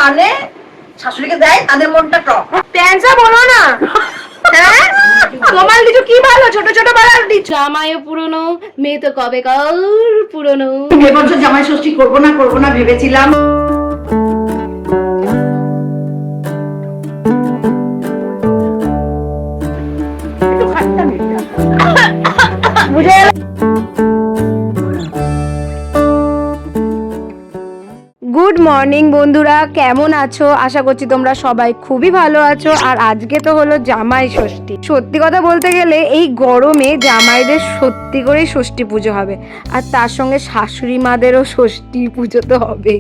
আনে শাশুড়িকে দেয়, তাদের মনটা টক। ট্যান্সা বলো না। হ্যাঁ তোমার কিছু কি ভালো, ছোট ছোট বাড়ার জামাইও পুরনো, মেয়ে তো কবে কাল পুরনো। এবছর জামাই ষষ্ঠী করবো না ভেবেছিলাম। বুঝে গুড মর্নিং বন্ধুরা, কেমন আছো? আশা করছি তোমরা সবাই খুবই ভালো আছো। আর আজকে তো হলো জামাই ষষ্ঠী। সত্যি কথা বলতে গেলে এই গরমে জামাইদের সত্যি করেই ষষ্ঠী পুজো হবে, আর তার সঙ্গে শাশুড়ি মাদেরও ষষ্ঠী পুজো তো হবে।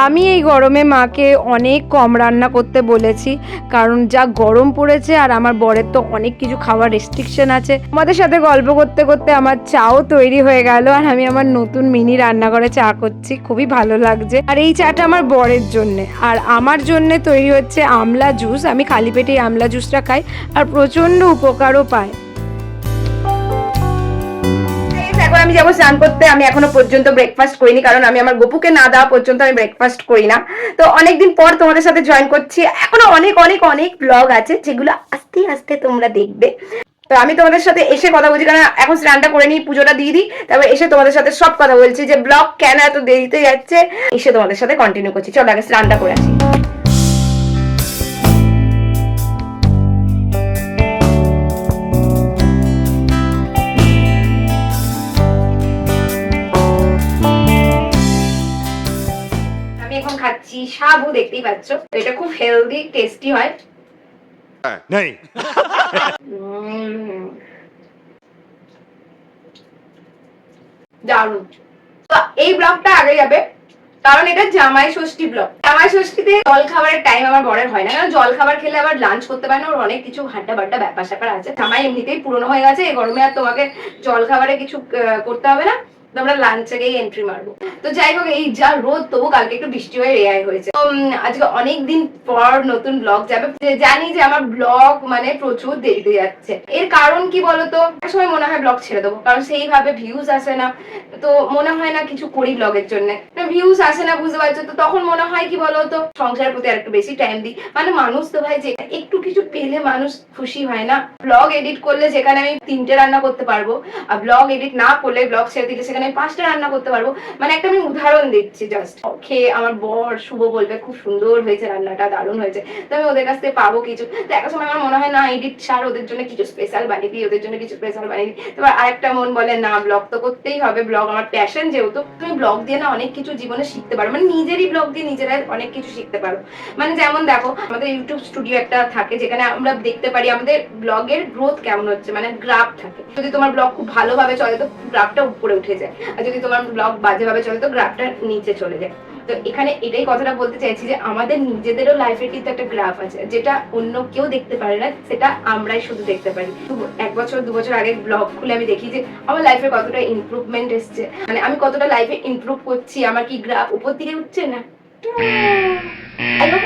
আমি এই গরমে মাকে অনেক কম রান্না করতে বলেছি, কারণ যা গরম পড়েছে আর আমার বরের তো অনেক কিছু খাওয়ার রেস্ট্রিকশন আছে। আমাদের সাথে গল্প করতে করতে আমার চাও তৈরি হয়ে গেল, আর আমি আমার নতুন মিনি রান্নাঘরে চা করছি, খুবই ভালো লাগছে। আর এই চাটা আমার বরের জন্যে, আর আমার জন্যে তৈরি হচ্ছে আমলা জুস। আমি খালি পেটে আমলা জুসটা খাই আর প্রচণ্ড উপকারও পাই। এখন আমি যাবো স্নান করতে। আমি এখনো পর্যন্ত ব্রেকফাস্ট করিনি, কারণ আমি আমার গপুকে না দেওয়া পর্যন্ত আমি ব্রেকফাস্ট করি না। তো অনেকদিন পর তোমাদের সাথে জয়েন করছি। এখনো অনেক অনেক অনেক ব্লগ আছে যেগুলো আস্তে আস্তে তোমরা দেখবে। তো আমি তোমাদের সাথে এসে কথা বলছি, কারণ এখন স্নানটা করে নিই, পুজোটা দিয়ে দিই, তারপর এসে তোমাদের সাথে সব কথা বলছি যে ব্লগ কেন এত দেরিতে যাচ্ছে। এসে তোমাদের সাথে কন্টিনিউ করছি। চলো আগে স্নানটা করে আসি। এখন খাচ্ছি সাবু, দেখতেই পাচ্ছ। এটা খুব হেলদি টেস্টি হয়। नहीं দারুণ। তো এই ব্লগটা আগে যাবে, কারণ এটা জামাই ষষ্ঠী ব্লগ। জামাই ষষ্ঠীতে জল খাবারের টাইম আমার বরের হয় না, কারণ জল খাবার খেলে আবার লাঞ্চ করতে পারে না, ওর অনেক কিছু হাড্ডা বাড্ডা ব্যাপার স্যাপার আছে। জামাই এমনিতেই পুরনো হয়ে গেছে, এই গরমে আর তোমাকে জল খাবারে কিছু করতে হবে না, আমরা লাঞ্চে গিয়ে এন্ট্রি মারবো। তো যাই হোক, এই যা রোদ, তবু কালকে একটু বৃষ্টি হয়ে রেয়াই হয়েছে। আজকে অনেকদিন পর নতুন ব্লগ যাবে। জানি যে আমার ব্লগ মানে প্রচুর দেরিতে যাচ্ছে। এর কারণ কি বলতো, এক সময় মনে হয় ব্লগ ছেড়ে দেবো, কারণ সেইভাবে ভিউজ আসে না। তো মনে হয় না কিছু করি ব্লগের জন্য, ভিউজ আসে না, বুঝতে পারছো তো। তখন মনে হয় কি বলতো, সংসারের প্রতি আর একটু বেশি টাইম দিই। মানে মানুষ তো ভাই যে একটু কিছু পেলে মানুষ খুশি হয় না। ব্লগ এডিট করলে যেখানে আমি 3টে রান্না করতে পারবো, আর ব্লগ এডিট না করলে, ব্লগ ছেড়ে দিলে সেখানে 5টা রান্না করতে পারবো। মানে একটা আমি উদাহরণ দিচ্ছি জাস্ট। খেয়ে আমার বর শুভ বলবে খুব সুন্দর হয়েছে রান্নাটা, দারুণ হয়েছে। তো আমি ওদের কাছ থেকে পাবো কিছু। তো একটা সময় আমার মনে হয় না, এডিট ছাড়, ওদের জন্য কিছু স্পেশাল বানিয়ে দিই, ওদের জন্য কিছু স্পেশাল বানিয়ে দিই। এবার আরেকটা মন বলে না, ব্লগ তো করতেই হবে, ব্লগ আমার প্যাশন যেহেতু। তুমি ব্লগ দিয়ে না অনেক কিছু জীবনে শিখতে পারো, মানে নিজেরই ব্লগ দিয়ে নিজেরাই অনেক কিছু শিখতে পারো। মানে যেমন দেখো, আমাদের ইউটিউব স্টুডিও একটা থাকে, যেখানে আমরা দেখতে পারি আমাদের ব্লগের গ্রোথ কেমন হচ্ছে, মানে গ্রাফ থাকে। যদি তোমার ব্লগ খুব ভালোভাবে চলে তো গ্রাফটা উপরে উঠে যায়, আর যদি তোমার ব্লগ বাজেভাবে চলে তো গ্রাফটা নিচে চলে যায়। তো এখানে এটাই কথাটা বলতে চাইছি যে আমাদের নিজেদেরও লাইফে কিন্তু একটা গ্রাফ আছে, যেটা অন্য কেউ দেখতে পারে না, সেটা আমরাই শুধু দেখতে পারি। 1 বছর 2 বছর আগে ব্লগ খুলে আমি দেখি যে আমার লাইফে কতটা ইমপ্রুভমেন্ট এসছে, মানে আমি কতটা লাইফে ইমপ্রুভ করছি। আমার কি গ্রাফ উপর দিকে উঠছে না?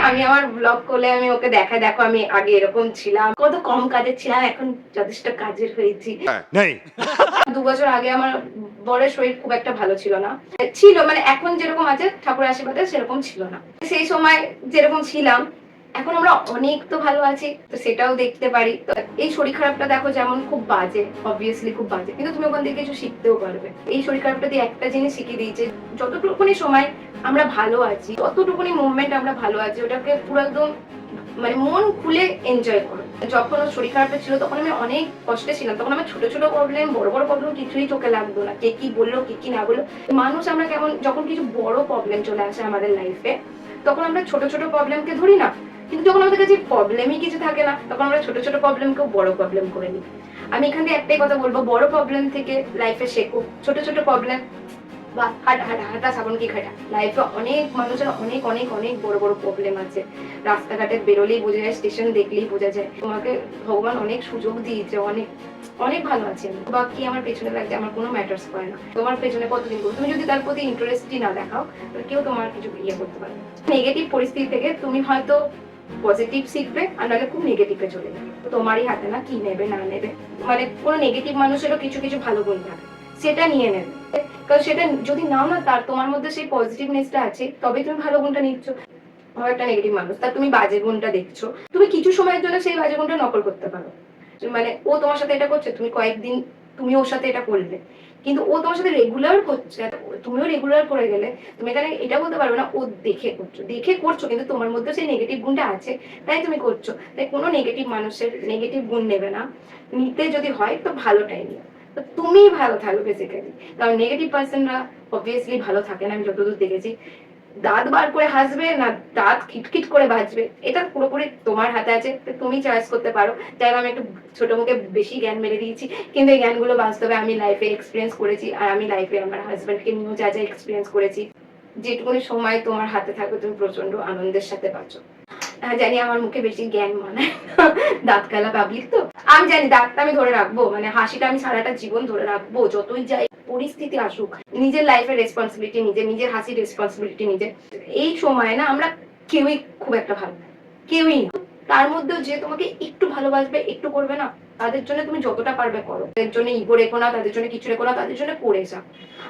আমি আমার ব্লগ করলে আমি ওকে দেখাই, দেখো আমি আগে এরকম ছিলাম, কত কম কাজের ছিলাম, এখন যথেষ্ট কাজের হয়েছি। नहीं 2 বছর আগে আমার বরের শরীর খুব একটা ভালো ছিল না, ছিল মানে এখন যেরকম আছে ঠাকুরের আশীর্বাদে সেরকম ছিল না। সেই সময় যেরকম ছিলাম, এখন আমরা অনেক তো ভালো আছি, তো সেটাও দেখতে পারি। তো এই শরীর খারাপটা দেখো যেমন খুব বাজে, অবভিয়াসলি খুব বাজে, কিন্তু তুমি ওখান থেকে কিছু শিখতেও পারবে। এই শরীর খারাপটা দিয়ে একটা জিনিস শিখিয়ে দিয়েছে, যতটুকুনি সময় আমরা ভালো আছি, ততটুকুনি মুভমেন্ট আমরা ভালো আছি, ওটাকে পুরো একদম মানে মন খুলে এনজয় করো। যখন ওর শরীর খারাপ ছিল তখন আমি অনেক কষ্টে ছিলাম, তখন আমার ছোট ছোট প্রবলেম, বড় বড় প্রবলেম কিছুই চোখে লাগতো না, কে কি বললো কে কি না বললো। মানুষ আমরা কেমন, যখন কিছু বড় প্রবলেম চলে আসে আমাদের লাইফে, তখন আমরা ছোট ছোট প্রবলেমকে ধরি না, কিন্তু যখন আমাদের কাছে প্রবলেমই কিছু থাকে না, তখন আমরা ছোট ছোট প্রবলেমকেও বড় প্রবলেম করে নিই। আমি এখান থেকে একটাই কথা বলবো, বড় প্রবলেম থেকে লাইফে শেখো, ছোট ছোট প্রবলেম বা হাঁটা সাবন কি খাটা। লাইফে অনেক মানুষের অনেক অনেক অনেক বড় বড় প্রবলেম আছে, রাস্তাঘাটে বেরোলেই বোঝা যায়, স্টেশন দেখলেই বোঝা যায়। তোমাকে ভগবান অনেক সুযোগ দিয়েছে, অনেক অনেক ভালো আছে আমি, বা কি আমার পেছনে লাগছে আমার কোনো ম্যাটার্স করে না। তোমার পেছনে কতদিন করো, তুমি যদি তার প্রতি ইন্টারেস্টই না দেখাও, কেউ তোমার কিছু ইয়ে করতে পারে না। নেগেটিভ পরিস্থিতি থেকে তুমি হয়তো পজিটিভ শিখবে, আর নাহলে খুব নেগেটিভে চলে যাবে। তোমারই হাতে না কি নেবে না নেবে। মানে কোনো নেগেটিভ মানুষেরও কিছু কিছু ভালো গুণ থাকে, সেটা নিয়ে নেবে, কারণ সেটা যদি নাও না, তার তোমার মধ্যে সেই পজিটিভনেসটা আছে, তবে তুমি ভালো গুণটা নিচ্ছ। একটা নেগেটিভ মানুষ, তার তুমি বাজে গুণটা দেখছো, তুমি কিছু সময়ের জন্য সেই বাজে গুণটা নকল করতে পারো। মানে ও তোমার সাথে এটা করছে, তুমি কয়েকদিন তুমি ওর সাথে এটা করলে, কিন্তু ও তোমার সাথে রেগুলার করছে, তুমিও রেগুলার করে গেলে, তুমি এখানে এটা বলতে পারবে না ও দেখে করছো, কিন্তু তোমার মধ্যে সেই নেগেটিভ গুণটা আছে তাই তুমি করছো। তাই কোনো নেগেটিভ মানুষের নেগেটিভ গুণ নেবে না, নিতে যদি হয় তো ভালোটাই নিও, তো তুমি ভালো থাকবে বেসিক্যালি। কারণ নেগেটিভ পার্সনরা অবভিয়াসলি ভালো থাকে না, আমি যতদূর দেখেছি। দাঁত বার করে হাসবে না দাঁত খিটখিট করে বাজবে, এটা পুরোপুরি তোমার হাতে আছে, তুমি চয়েস করতে পারো। যাই আমি একটু ছোট মুখে বেশি জ্ঞান মেরে দিয়েছি, কিন্তু এই জ্ঞানগুলো বাস্তবে আমি লাইফে এক্সপিরিয়েন্স করেছি, আর আমি লাইফে আমার হাজব্যান্ডকে নিয়েও যা যা এক্সপিরিয়েন্স করেছি। যেটুকুনি সময় তোমার হাতে থাকবে তুমি প্রচন্ড আনন্দের সাথে বাঁচো। জানি আমার মুখে বেশি জ্ঞান মানায়, দাঁত কালা পাবলিক তো আমি জানি, দাঁতটা আমি ধরে রাখবো, মানে হাসিটা আমি সারাটা জীবন ধরে রাখবো, যতই যাই পরিস্থিতি আসুক। নিজের লাইফের রেসপন্সিবিলিটি নিজের হাসির রেসপন্সিবিলিটি নিজে। এই সময় না আমরা কেউই খুব একটা ভালো না, কেউই না। তার মধ্যেও যে তোমাকে একটু ভালোবাসবে, একটু করবে না, তাদের জন্য তুমি যতটা পারবে করো। তাদের জন্য ইগো রেখো না, তাদের জন্য কিছু রেখো না, তাদের জন্য করে যাও।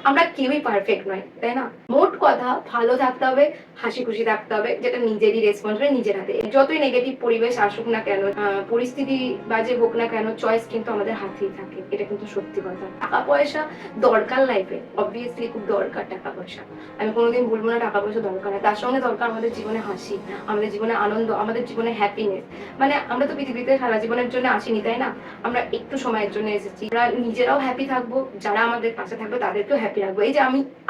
আমরা কেউই পারফেক্ট নয়, তাই না? মোট কথা ভালো থাকতে হবে, হাসি খুশি থাকতে হবে, যেটা নিজেরই রেসপন্সিবিলিটি, নিজের হাতে। যতই নেগেটিভ পরিবেশ আসুক না কেন, পরিস্থিতি বাজে হোক না কেন, চয়েস কিন্তু আমাদের হাতেই থাকে, এটা কিন্তু সত্যি কথা। টাকা পয়সা দরকার লাইফে, অবভিয়াসলি খুব দরকার টাকা পয়সা, আমি কোনোদিন বলবো না টাকা পয়সা দরকার না। তার সঙ্গে দরকার আমাদের জীবনে হাসি, আমাদের জীবনে আনন্দ, আমাদের জীবনে হ্যাপিনেস। মানে আমরা তো পৃথিবীতে সারা জীবনের জন্য আসিনি, তাই না? আমরা একটু সময়ের জন্য এসেছি, আমরা নিজেরাও হ্যাপি থাকবো, যারা আমাদের পাশে থাকবে তাদেরকেও হ্যাপি রাখবো। এই যে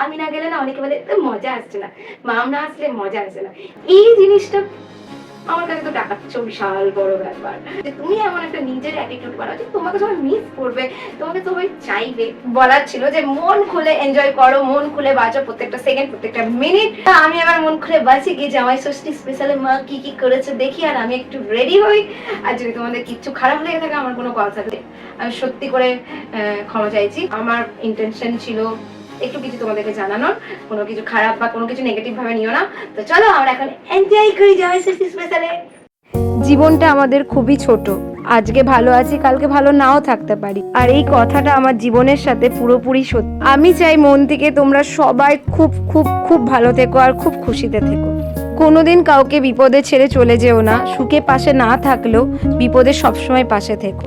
আমি না গেলে না অনেকে বলে মজা আসছে না, মাম না আসলে মজা আসে না, এই জিনিসটা আমার কাছে তো টাকার চেয়েও বিশাল বড় ব্যাপার। যে তুমি এমন একটা নিজের অ্যাটিটিউড বানাও যে তোমাকে সবাই মিস করবে, তোমাকে সবাই চাইবে। বলার ছিল যে মন খুলে এনজয় করো, মন খুলে বাঁচো, প্রত্যেকটা সেকেন্ড প্রত্যেকটা মিনিট। আমি আমার মন খুলে বাঁচি, গিয়ে জামাই ষষ্ঠী স্পেশালে মা কি কি করেছে দেখি, আর আমি একটু রেডি হই। আর যদি তোমাদের কিচ্ছু খারাপ লেগে থাকে আমার কোনো কথা নেই, আমি সত্যি করে ক্ষমা চাইছি। আমার ইন্টেনশন ছিল একটু কিছু তোমাদেরকে জানানোর, কোনো কিছু খারাপ বা কোনো কিছু নেগেটিভ ভাবে নিও না। তো চলো আমরা এখন এনজয় করি জামাই ষষ্ঠী স্পেশালে। জীবনটা আমাদের খুবই ছোট, আজকে ভালো আছি কালকে ভালো নাও থাকতে পারি, আর এই কথাটা আমার জীবনের সাথে পুরোপুরি সত্যি। আমি চাই মন থেকে তোমরা সবাই খুব খুব খুব ভালো থেকো আর খুব খুশিতে থেকো। কোনোদিন কাউকে বিপদে ছেড়ে চলে যেও না, সুখে পাশে না থাকলেও বিপদে সবসময় পাশে থেকো।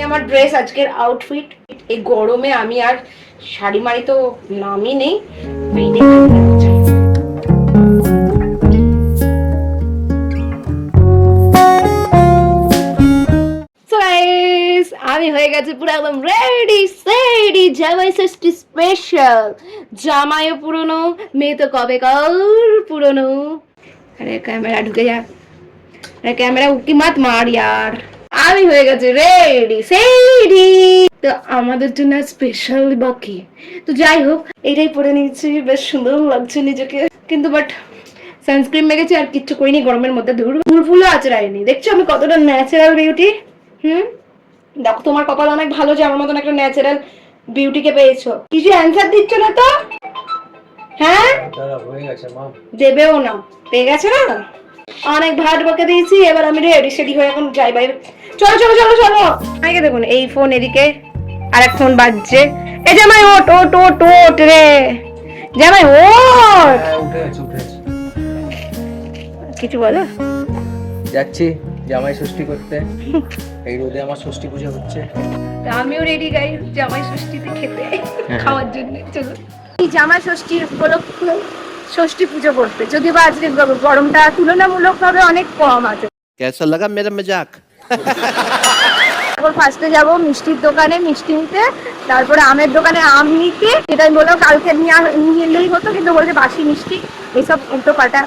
আমার ড্রেস আজকের আউটফিট, এই গরমে আমি আর শাড়ি মারি তো নামই নেই। আমি হয়ে গেছি পুরো একদম রেডি সেডি জামাই ষষ্ঠী স্পেশাল। জামাইও পুরনো, মেয়ে তো কবে কাল পুরনো। আরে ক্যামেরা ঢুকে যা, আরে ক্যামেরা উকি মাত মার ইয়ার। আমি হয়ে গেছি রেডি সেডি, তো আমাদের জন্য স্পেশাল বাকি। তো যাই হোক, এটাই পরে নিয়েছি, বেশ সুন্দর লাগছে নিজেকে, কিন্তু বাট সানস্ক্রিন মেখেছি আর কিচ্ছু করিনি গরমের মধ্যে, ফুলও আচড়াইনি। দেখছো আমি কতটা ন্যাচারাল বিউটি। দেখো তোমার কপাল অনেক ভালো যে আমার মতন একটা ন্যাচারাল বিউটিকে পেয়েছো। কিছু অ্যান্সার দিচ্ছ না তো? হ্যাঁ দেবেও না, পেয়ে গেছে না, অনেক ভাট বকে দিয়েছি। এবার আমি রেডি সেডি হয়ে এখন যাই বাইরে। চলো চলো চলো চলো। আগে দেখুন এই ফোন এদিকে, আর এক ফোন বাজছে। এই জামাই ওট ওট ওট ওট রে, জামাই ওট। কিছু বলো? যাচ্ছি জামাই ষষ্ঠী করতে, এই রোদে আমার ষষ্ঠী পূজা হচ্ছে। আমিও রেডি গাই জামাই ষষ্ঠীতে খেতে খাওয়ার জন্য। চলো এই জামাই ষষ্ঠীর উপলক্ষে ষষ্ঠী পুজো করতে, যদিও বা আজকে গরমটা তুলনামূলকভাবে অনেক কম আছে। कैसा लगा मेरा मजाक? এখন ফার্স্টে যাবো মিষ্টির দোকানে মিষ্টি নিতে, তারপরে আমের দোকানে আম নিতে। এটা আমি বললাম কালকে নিয়ে এলেই হতো, কিন্তু বলছে বাসি মিষ্টি এইসব উল্টো পাল্টা।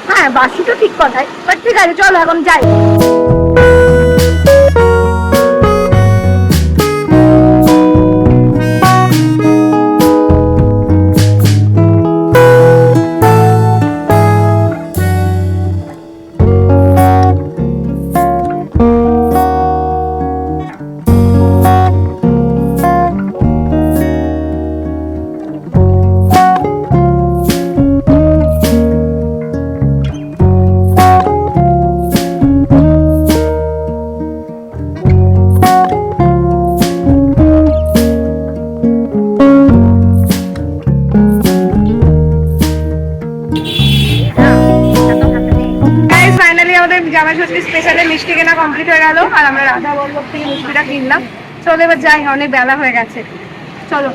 হ্যাঁ বাসি তো ঠিক কথাই, বাট ঠিক আছে চলো এখন যাই। জামাই ষষ্ঠী স্পেশালে মিষ্টি কেনা কমপ্লিট হয়ে গেল আর আমরা রাধা বল্লভ থেকে মিষ্টিটা কিনলাম। চলো এবার যাই, অনেক বেলা হয়ে গেছে, চলো।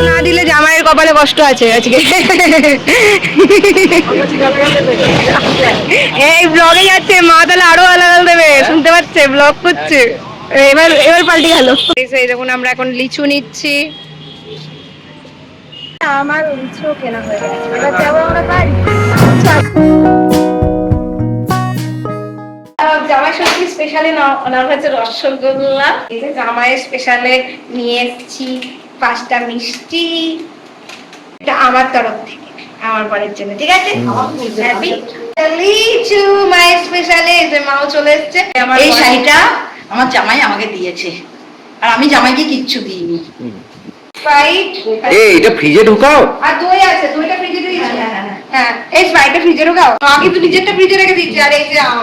না দিলে জামাইয়ের কপালে কষ্ট আছে আজকে। এই ব্লগে যাচ্ছে মা, তাহলে আরো আলাদা দেবে, শুনতে পাচ্ছে, ব্লগ করছে। এবার পাল্টে গেল। এই দেখুন আমরা এখন লিচু নিচ্ছি। আমার লিচু কেনা হয়ে গেছে, এবার যাবো আমরা বাড়ি। জামাই ষষ্ঠী স্পেশালে ওনার কাছে রসগোল্লা, এই যে জামাইয়ের স্পেশালে নিয়ে এসেছি 5টা মিষ্টি, এটা আমার তরফ থেকে আমার বরের জন্য, ঠিক আছে? হ্যাপি লিচু মায়ের স্পেশালে, যে মাও চলে এসেছে। এই শাড়িটা আমার জামাই আমাকে দিয়েছে, আর আমি জামাইকে কিচ্ছু দিইনি। স্প্রাইট, এটা ফ্রিজে ঢোকাও। আর দই আছে, দইটা ফ্রিজে দিয়েছি। হ্যাঁ, এই স্প্রাইটটা ফ্রিজে ঢোকাও। কিন্তু নিজেরটা ফ্রিজে রেখে দিচ্ছি। আর এই যে আম,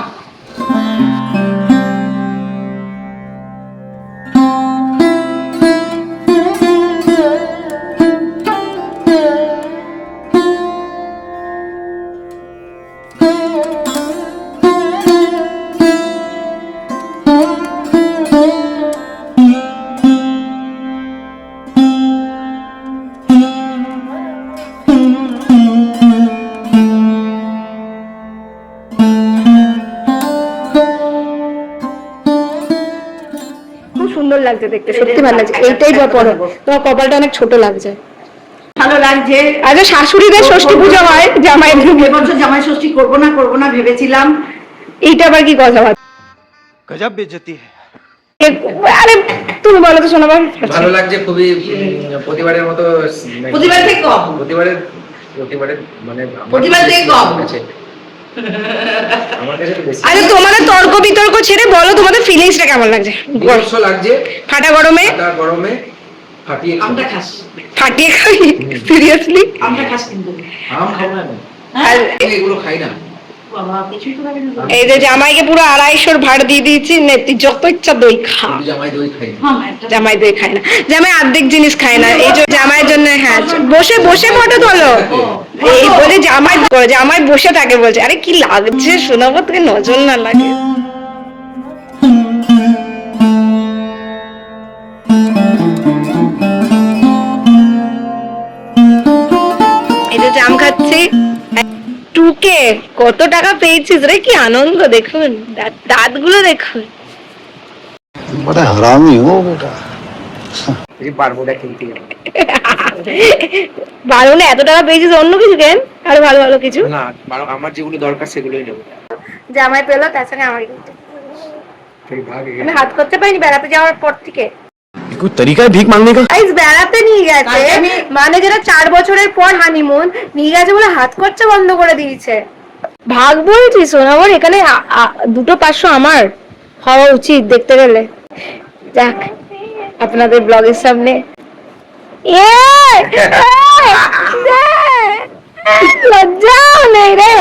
খুব সুন্দর লাগছে দেখতে, সত্যি ভালো লাগছে। এইটাই পরো, তোমার কপালটা অনেক ছোট লাগছে। ভালো লাগছে। আচ্ছা, শাশুড়িদের ষষ্ঠী পুজো হয়, জামাই এবছর জামাই ষষ্ঠী করবো না ভেবেছিলাম। এইটা আবার কি কথা? गजब बेइज्जती है। আরে তুমি বলো তো শোনাবো। ভালো লাগছে খুবই, প্রতিবারের মতো। প্রতিবার থেকে কম। প্রতিবারের মানে প্রতিবার থেকে কম। আমার কাছে তো বেশি। আরে তোমাদের তর্ক বিতর্ক ছেড়ে বলো তোমাদের ফিলিংসটা কেমন লাগছে? গরম লাগছে, ফাটা গরমে ফাটিয়ে আমটা খাস, ফাটিয়ে খাই, সিরিয়াসলি? আমটা খাস কিন্তু। আম খাবো না আর এগুলো খাই না। বাবা কিছুই তো খাবি না। এই যে জামাইকে পুরো 250 ভাড় দিয়ে দিয়েছি, নেতি যত ইচ্ছা দই খা। জামাই দই খাই না। হ্যাঁ, একটা জামাই দই খায় না, জামাই অর্ধেক জিনিস খায় না। এই যে জামাইয়ের জন্য, হ্যাঁ বসে বসে ফটো তোলো, এই বলে জামাই বসে থাকে, বলছে আরে কি লাগছে শোনাবো তোকে, নজর না লাগে। এই যে জাম খাচ্ছি। টুকে কত টাকা পেয়েছিস রে, কি আনন্দ দেখুন, দাঁতগুলো দেখুন। बड़ा हरामी हो बेटा। এই বারমুডা খেলতে গেল ভালো না, এত টাকা পেয়েছিস, অন্য কিছু কেন, আরো ভালো ভালো কিছু। না, আমার যেগুলো দরকার সেগুলোই নেব। জামাই পেলো, তার সঙ্গে আমার কিন্তু সেই ভাগ আমি হাত করতে পারিনি বেড়াতে যাওয়ার পর থেকে। कोई तरीका है भीख मांगने का? গাইস বেড়াতে নিয়ে গেছে, কালকে মানে যেটা 4 বছরের পর হানিমুন নিয়ে গেছে বলে হাত খরচা বন্ধ করে দিয়েছে। ভাগ বলছি সোনামন, এখানে 2টো 500 আমার হওয়া উচিত দেখতে গেলে। যাক, আপনাদের ব্লগের সামনে লজ্জাও নেই রে।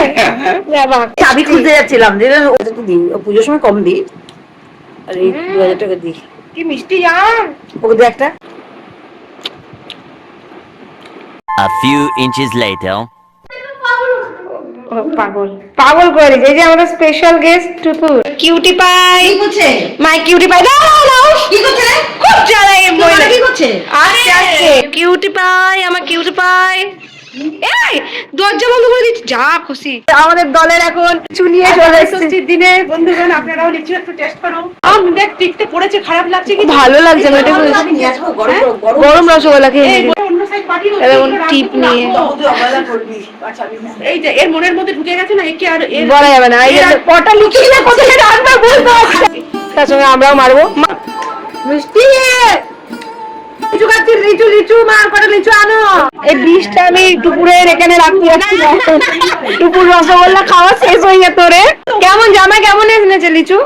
চাবি খুঁজতে যাচ্ছিলাম, যে ওটা তো দিই, পুজোর সময় কম দিই, আর এই 2000 টাকা দিই। কি মিষ্টি জাম, ওকে দে একটা। A few inches later. পাগল পাগল করে দিয়েছে। এই যে আমাদের স্পেশাল গেস্ট টুপুর, কিউটি পাই, কি করছে? মাই কিউটি পাই। কি করছে রে? খুব জ্বালায় এই মহিলা। কি করছে? আস্তে কিউটি পাই, আমার কিউটি পাই। এই দরজা বন্ধ করে দিচ্ছি, যা খুশি। আমাদের দলের এখন চুনিয়ে চলে এসেছে দিনে। বন্ধুগণ, আপনারাও লিচু একটু টেস্ট করুন। আম দেখ টিকতে পড়েছে, খারাপ লাগছে কি? ভালো লাগছে না, এটা বলছি। আমি নিয়ে আসবো, গরম গরম। গরম রসগোল্লা খেয়ে নিবি। অন্য সাইড পার্টি হচ্ছে, এরকম টিপ নিয়ে তুই অবহেলা করবি, বাঁচাবি না। এই যে এর মনের মধ্যে ঢুকে গেছে না, একে আর এর বলা যাবে না। এই যে কটা লিচু নিয়ে কোথায় রান্না বলতে পারছি, তার সঙ্গে আমরাও মারবো। মিষ্টি লিচু খাচ্ছি, লিচু লিচু মা, কটা লিচু আনো। এই বিষটা আমি দুপুরের এখানে রাখতে যাচ্ছি, দুপুর রসগোল্লা খাওয়া শেষ হয়ে যেত রে। কেমন জামাই কেমন এনেছে লিচু?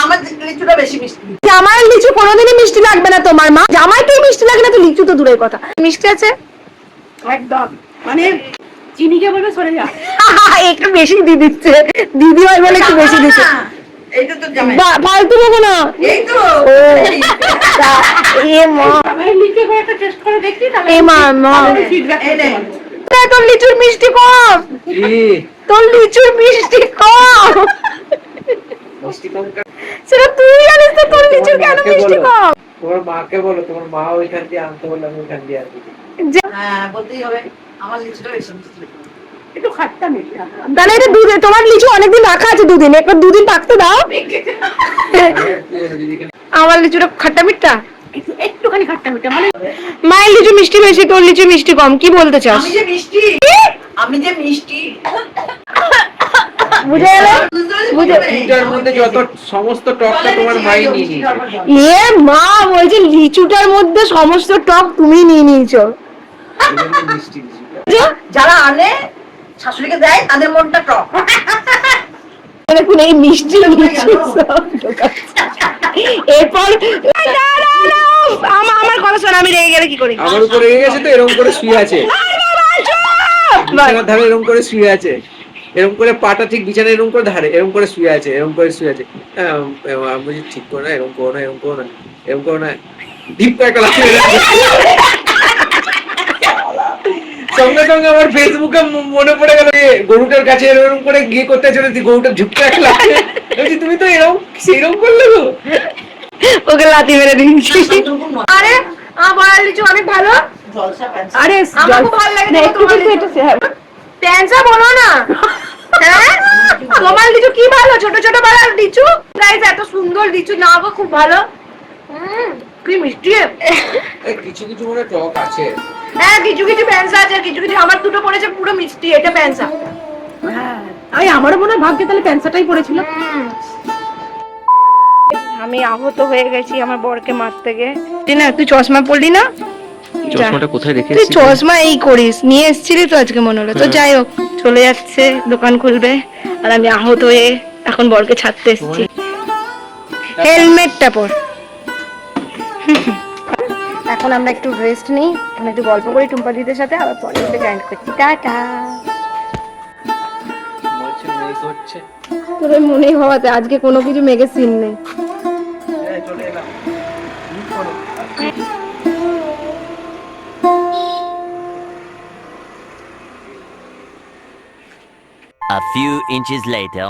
আমার লিচুটা বেশি মিষ্টি। জামাইয়ের লিচু কোনোদিনই মিষ্টি লাগবে না তোমার মা, জামাইকেই মিষ্টি লাগে না তো লিচু তো দূরের কথা। মিষ্টি আছে একদম, মানে চিনিকে বলবে সরে যা। একটু বেশি দিয়ে দিচ্ছে, দিদি হয় বলে একটু বেশি দিচ্ছে। এইটা তো জামাই। ফালতু বকো না। এই তো। ও এ মা, জামাইয়ের লিচু করে একটা টেস্ট করে দেখি তাহলে এ মা ফিডব্যাক তোর লিচুর মিষ্টি কম, তোর লিচুর মিষ্টি কম। মিষ্টি কম সেটা তুই জানিস তো তোর লিচুর কেন মিষ্টি কম। তোমার মাকে বলো, তোমার মা ওইখান দিয়ে আনতে বললাম, ওইখান দিয়ে আনতে। হ্যাঁ বলতেই হবে আমার লিচুটা বেশি মিষ্টি। একটু খাট্টা মিষ্টি। তাহলে এটা দুধে, তোমার লিচু অনেকদিন রাখা আছে, দুদিন, একবার দুদিন থাকতে দাও। আমার লিচুটা খাট্টা মিঠা, একটুখানি খাট্টা মিঠা, মানে মায়ের লিচু মিষ্টি বেশি, তোর লিচু মিষ্টি কম, কি বলতে চাস? আমি যে মিষ্টি বুঝে গেলে? লিচুটার মধ্যে যত সমস্ত টকটা তোমার মাই নিয়ে নিয়েছে। এ মা বলছে লিচুটার মধ্যে সমস্ত টক তুমি নিয়ে নিয়েছো। মিষ্টি লিচুটা। যারা আনে শাশুড়িকে দেয় তাদের মনটা টক। দেখুন এই মিষ্টি লিচু সব ঢোকাচ্ছে। এরপর আমার কথা শোন, আমি রেগে গেলে কি করি? আমার উপরে রেগে গেছে তো, এরকম করে শুয়ে আছে, বিছানার ধারে এরকম করে শুয়ে আছে, এরকম করে পাটা ঠিক বিছানা এরকম করে ধারে এরকম করে শুয়ে আছে, এরকম করে শুয়ে আছে। আমি বলছি ঠিক করো না, এরকম করো না, এরকম করো না, এরকম করো না, ডিপ করে একটা লাফিয়ে গেছে। সঙ্গে সঙ্গে আমার ফেসবুকে মনে পড়ে গেল গরুটার কাছে এরকম করে গিয়ে করতে চলে, গরুটা ঝুঁকতে একটা লাফিয়ে বলছি তুমি তো এরকম সেইরকম করলে গো। ওকে লাথি মেরে দিয়েছি। আরে আমার লিচু অনেক ভালো। আরে আমার খুব ভালো লাগে তোমার লিচু। প্যান্সা বলো না, হ্যাঁ তোমার লিচু কি ভালো, ছোট ছোট বালার লিচু। গাইস এত সুন্দর লিচু না গো, খুব ভালো। কি মিষ্টি। কিছু কিছু মনে টক আছে, হ্যাঁ কিছু কিছু প্যান্সা আছে, কিছু কিছু আমার দুটো পড়েছে পুরো মিষ্টি, এটা প্যান্সা। আমারও মনে হয় ভাগ্যে তাহলে প্যান্সাটাই পড়েছিল। আমি আহত হয়ে গেছি আমার বরকে মারতে গিয়ে। না তুই চশমা পরলি না? চশমাটা কোথায় রেখে তুই চশমা এই করিস, নিয়ে এসেছিলি তো আজকে মনে হলো। তো যাই হোক, চলে যাচ্ছে, দোকান খুলবে, আর আমি আহত হয়ে এখন বরকে ছাড়তে এসেছি। হেলমেটটা পর। এখন আমরা একটু রেস্ট নিই, আমরা একটু গল্প করি টুম্পাদিদের সাথে, আবার পরে জয়েন করছি। টাটা। বলছে মেঘ হচ্ছে। তোর ওই মনেই হওয়াতে আজকে কোনো কিছু মেঘে সিন নেই। চলে এলাম। A few inches later.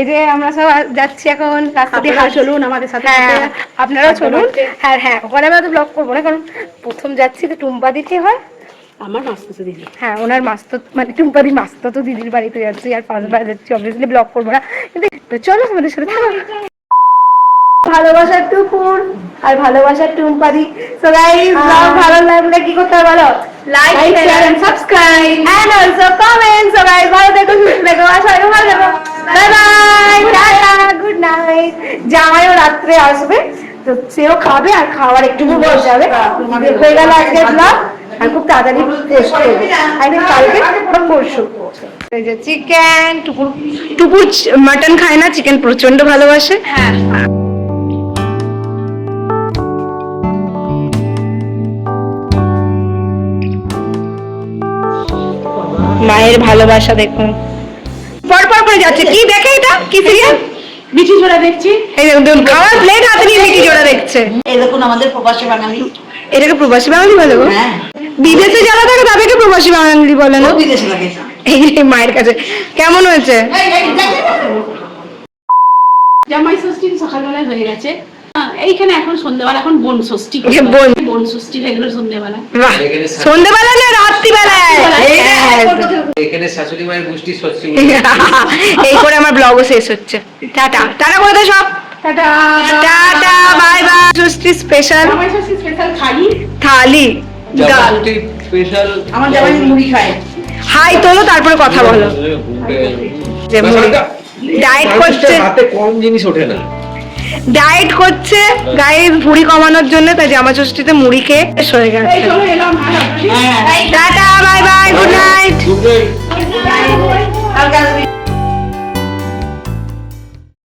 এই যে আমরা সব যাচ্ছি এখন রাস্তা দিয়ে, আপনারা চলুন আমাদের সাথে। হ্যাঁ আপনারাও চলুন। হ্যাঁ হ্যাঁ ওখানে আমরা তো ব্লগ করবো না, কারণ প্রথম যাচ্ছি তো টুম্পা দিতে হয়। আমার মাস্টার দিদি, হ্যাঁ ওনার মাস্ত মানে টুম্পাদি মাস্ত তো দিদির বাড়িতে যাচ্ছি, আর পাঁচবার যাচ্ছি, অবভিয়াসলি ব্লগ করবো না, কিন্তু চলো আমাদের সাথে থাকো। ভালোবাসার টুকুর আর ভালোবাসার টুম্পাদি। সো গাইস ব্লগ ভালো লাগলে কি করতে হবে বলো? Like share and subscribe and also comment. So guys ভালো থেকো, সুস্থ থেকো, আর সবাই ভালো থেকো। Bye bye, tata, good night. জামাইও রাত্রে আসবে, তো সেও খাবে, আর খাওয়ার একটু বসে যাবে। হয়ে গেল আজকের ব্লগ, আর খুব তাড়াতাড়ি পোস্ট করবো, আই থিঙ্ক কালকে বা পরশু। এই যে চিকেন, টুকুর মাটন খায় না, চিকেন প্রচন্ড ভালোবাসে। হ্যাঁ মায়ের ভালোবাসা দেখুন, পর পর করে যাচ্ছে। কি দেখে এটা, কি সিরিয়াল? মিঠি ঝোড়া দেখছি। এই দেখুন খাওয়ার প্লেট হাতে নিয়ে মিটি জোড়া দেখছে। এই দেখুন আমাদের প্রবাসী বাঙালি। এটাকে প্রবাসী বাঙালি বলে গো? হ্যাঁ বিদেশে যারা থাকে তাদেরকে প্রবাসী বাঙালি বলে না? ও বিদেশে লাগে। এই যে মায়ের কাছে কেমন হয়েছে? জামাই ষষ্ঠী সকালবেলায় হয়ে গেছে, এইখানে এখন সন্ধ্যেবেলা, এখন বোন ষষ্ঠী, বোন ষষ্ঠী হয়ে গেল সন্ধ্যেবেলা। বাহ, সন্ধ্যেবেলা না রাত্রিবেলায়? এখানে শাশুড়ি মায়ের গোষ্ঠী সত্যি। এই করে আমার ব্লগও শেষ হচ্ছে। টাটা টাটা করে দাও সব। Tata tata bye bye. Shashthi special Jamai Shashthi special থালি, থালি ডাল। স্পেশাল আমার জামাই মুড়ি খায়। হাই তোলো, তারপরে কথা বলো। যে ডায়েট করছে, হাতে কম জিনিস ওঠে না। ডায়েট করছে গাইস ভুঁড়ি কমানোর জন্য, তাই জামা ষষ্ঠীতে মুড়ি খেয়ে শেষ হয়ে গেছে। এই চলো এলাম। Tata bye by, good night. দুপুরে